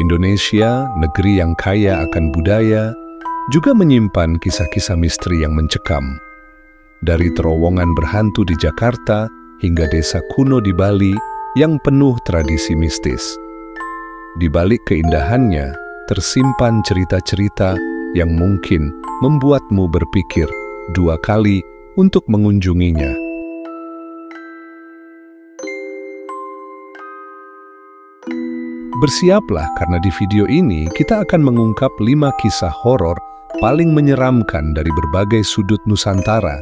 Indonesia, negeri yang kaya akan budaya, juga menyimpan kisah-kisah misteri yang mencekam. Dari terowongan berhantu di Jakarta hingga desa kuno di Bali yang penuh tradisi mistis. Di balik keindahannya, tersimpan cerita-cerita yang mungkin membuatmu berpikir 2 kali untuk mengunjunginya. Bersiaplah karena di video ini kita akan mengungkap 5 kisah horor paling menyeramkan dari berbagai sudut Nusantara.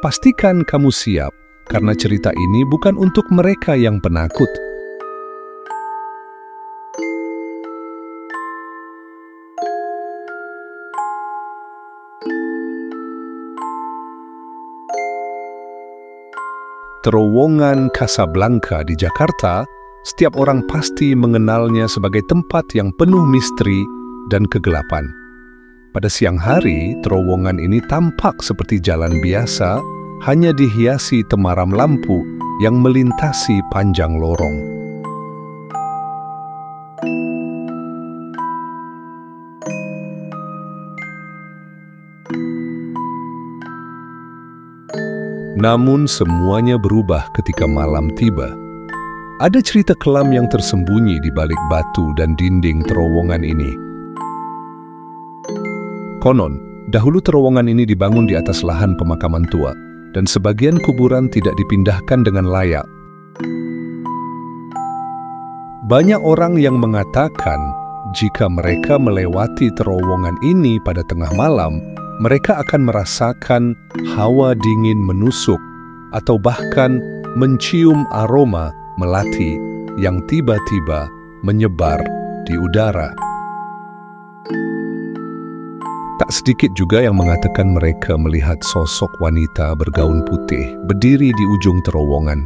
Pastikan kamu siap karena cerita ini bukan untuk mereka yang penakut. Terowongan Casablanca di Jakarta, setiap orang pasti mengenalnya sebagai tempat yang penuh misteri dan kegelapan. Pada siang hari, terowongan ini tampak seperti jalan biasa, hanya dihiasi temaram lampu yang melintasi panjang lorong. Namun semuanya berubah ketika malam tiba. Ada cerita kelam yang tersembunyi di balik batu dan dinding terowongan ini. Konon, dahulu terowongan ini dibangun di atas lahan pemakaman tua, dan sebagian kuburan tidak dipindahkan dengan layak. Banyak orang yang mengatakan, jika mereka melewati terowongan ini pada tengah malam, mereka akan merasakan hawa dingin menusuk, atau bahkan mencium aroma melati yang tiba-tiba menyebar di udara. Tak sedikit juga yang mengatakan mereka melihat sosok wanita bergaun putih berdiri di ujung terowongan.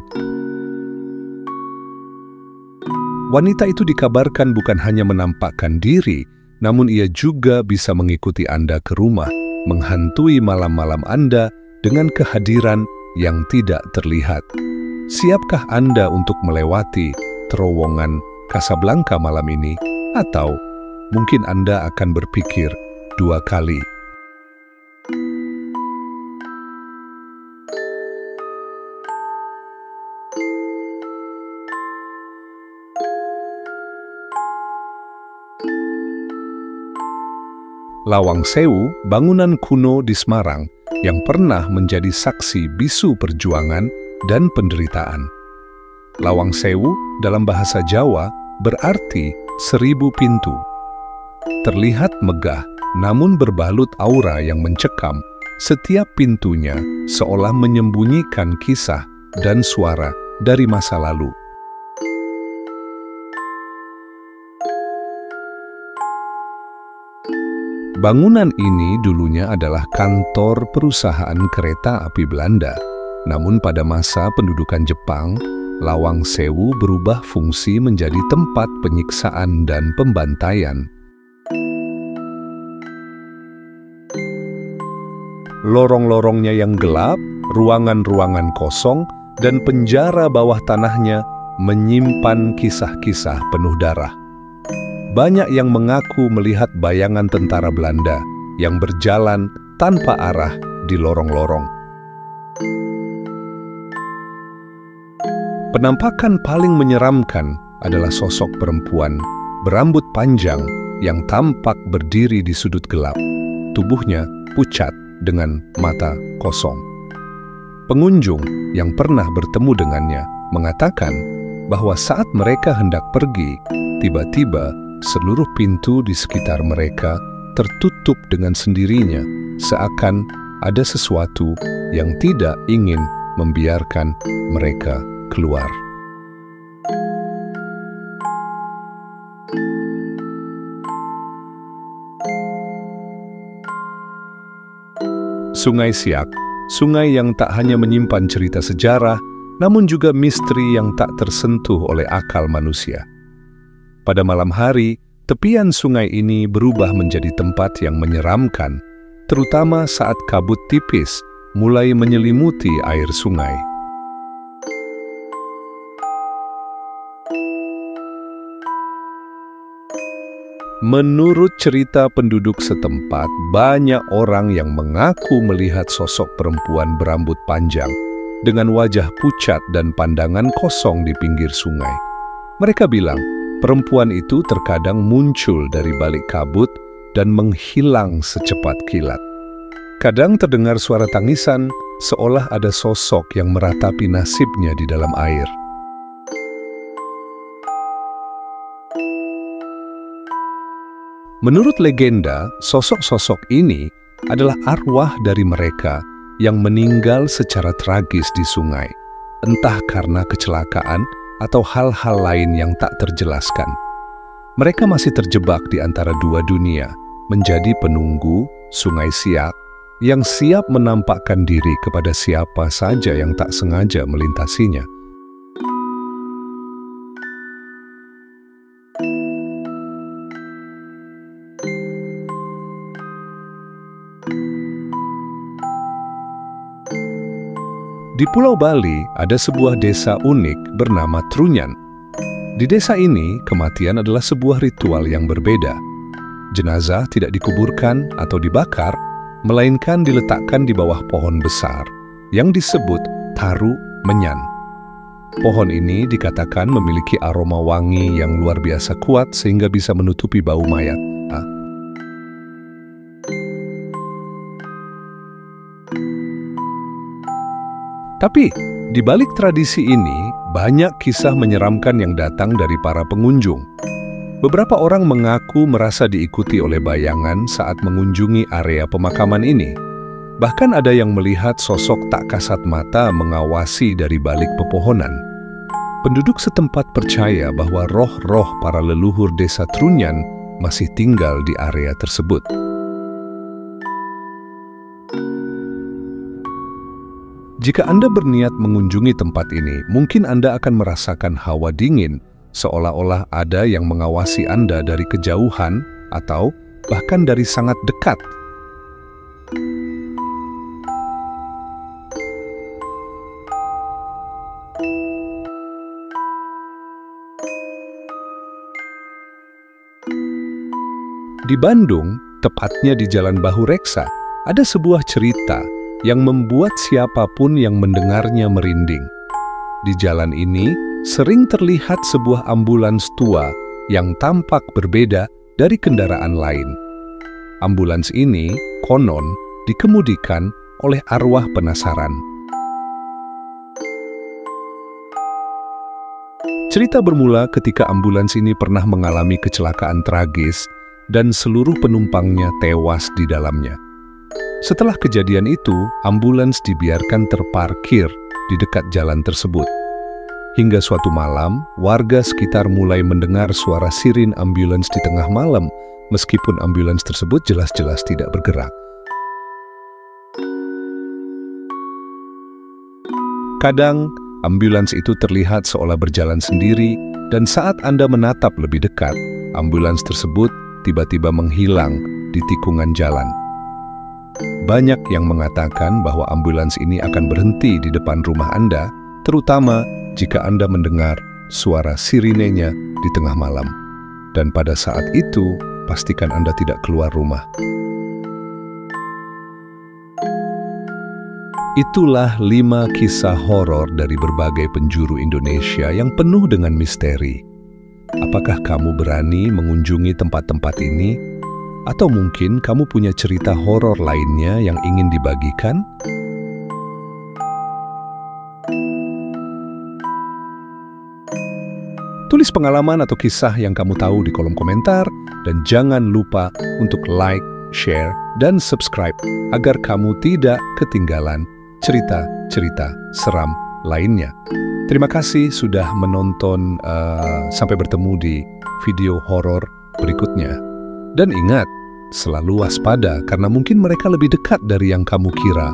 Wanita itu dikabarkan bukan hanya menampakkan diri, namun ia juga bisa mengikuti Anda ke rumah, menghantui malam-malam Anda dengan kehadiran yang tidak terlihat. Siapkah Anda untuk melewati terowongan Casablanca malam ini? Atau mungkin Anda akan berpikir 2 kali. Lawang Sewu, bangunan kuno di Semarang yang pernah menjadi saksi bisu perjuangan dan penderitaan. Lawang Sewu dalam bahasa Jawa berarti 1000 pintu. Terlihat megah, namun berbalut aura yang mencekam. Setiap pintunya seolah menyembunyikan kisah dan suara dari masa lalu. Bangunan ini dulunya adalah kantor perusahaan kereta api Belanda. Namun pada masa pendudukan Jepang, Lawang Sewu berubah fungsi menjadi tempat penyiksaan dan pembantaian. Lorong-lorongnya yang gelap, ruangan-ruangan kosong, dan penjara bawah tanahnya menyimpan kisah-kisah penuh darah. Banyak yang mengaku melihat bayangan tentara Belanda yang berjalan tanpa arah di lorong-lorong. Penampakan paling menyeramkan adalah sosok perempuan berambut panjang yang tampak berdiri di sudut gelap. Tubuhnya pucat dengan mata kosong. Pengunjung yang pernah bertemu dengannya mengatakan bahwa saat mereka hendak pergi, tiba-tiba seluruh pintu di sekitar mereka tertutup dengan sendirinya, seakan ada sesuatu yang tidak ingin membiarkan mereka keluar. Sungai Siak, sungai yang tak hanya menyimpan cerita sejarah, namun juga misteri yang tak tersentuh oleh akal manusia. Pada malam hari, tepian sungai ini berubah menjadi tempat yang menyeramkan, terutama saat kabut tipis mulai menyelimuti air sungai. Menurut cerita penduduk setempat, banyak orang yang mengaku melihat sosok perempuan berambut panjang dengan wajah pucat dan pandangan kosong di pinggir sungai. Mereka bilang, perempuan itu terkadang muncul dari balik kabut dan menghilang secepat kilat. Kadang terdengar suara tangisan, seolah ada sosok yang meratapi nasibnya di dalam air. Menurut legenda, sosok-sosok ini adalah arwah dari mereka yang meninggal secara tragis di sungai, entah karena kecelakaan atau hal-hal lain yang tak terjelaskan. Mereka masih terjebak di antara dua dunia, menjadi penunggu Sungai Siak yang siap menampakkan diri kepada siapa saja yang tak sengaja melintasinya. Di Pulau Bali ada sebuah desa unik bernama Trunyan. Di desa ini, kematian adalah sebuah ritual yang berbeda. Jenazah tidak dikuburkan atau dibakar, melainkan diletakkan di bawah pohon besar yang disebut Taru Menyan. Pohon ini dikatakan memiliki aroma wangi yang luar biasa kuat sehingga bisa menutupi bau mayat. Tapi, di balik tradisi ini, banyak kisah menyeramkan yang datang dari para pengunjung. Beberapa orang mengaku merasa diikuti oleh bayangan saat mengunjungi area pemakaman ini. Bahkan ada yang melihat sosok tak kasat mata mengawasi dari balik pepohonan. Penduduk setempat percaya bahwa roh-roh para leluhur desa Trunyan masih tinggal di area tersebut. Jika Anda berniat mengunjungi tempat ini, mungkin Anda akan merasakan hawa dingin, seolah-olah ada yang mengawasi Anda dari kejauhan atau bahkan dari sangat dekat. Di Bandung, tepatnya di Jalan Bahu Reksa, ada sebuah cerita yang membuat siapapun yang mendengarnya merinding. Di jalan ini, sering terlihat sebuah ambulans tua yang tampak berbeda dari kendaraan lain. Ambulans ini, konon, dikemudikan oleh arwah penasaran. Cerita bermula ketika ambulans ini pernah mengalami kecelakaan tragis dan seluruh penumpangnya tewas di dalamnya. Setelah kejadian itu, ambulans dibiarkan terparkir di dekat jalan tersebut. Hingga suatu malam, warga sekitar mulai mendengar suara sirin ambulans di tengah malam, meskipun ambulans tersebut jelas-jelas tidak bergerak. Kadang, ambulans itu terlihat seolah berjalan sendiri, dan saat Anda menatap lebih dekat, ambulans tersebut tiba-tiba menghilang di tikungan jalan. Banyak yang mengatakan bahwa ambulans ini akan berhenti di depan rumah Anda, terutama jika Anda mendengar suara sirinenya di tengah malam. Dan pada saat itu, pastikan Anda tidak keluar rumah. Itulah 5 kisah horor dari berbagai penjuru Indonesia yang penuh dengan misteri. Apakah kamu berani mengunjungi tempat-tempat ini? Atau mungkin kamu punya cerita horor lainnya yang ingin dibagikan? Tulis pengalaman atau kisah yang kamu tahu di kolom komentar, dan jangan lupa untuk like, share, dan subscribe agar kamu tidak ketinggalan cerita-cerita seram lainnya. Terima kasih sudah menonton, sampai bertemu di video horor berikutnya. Dan ingat, selalu waspada karena mungkin mereka lebih dekat dari yang kamu kira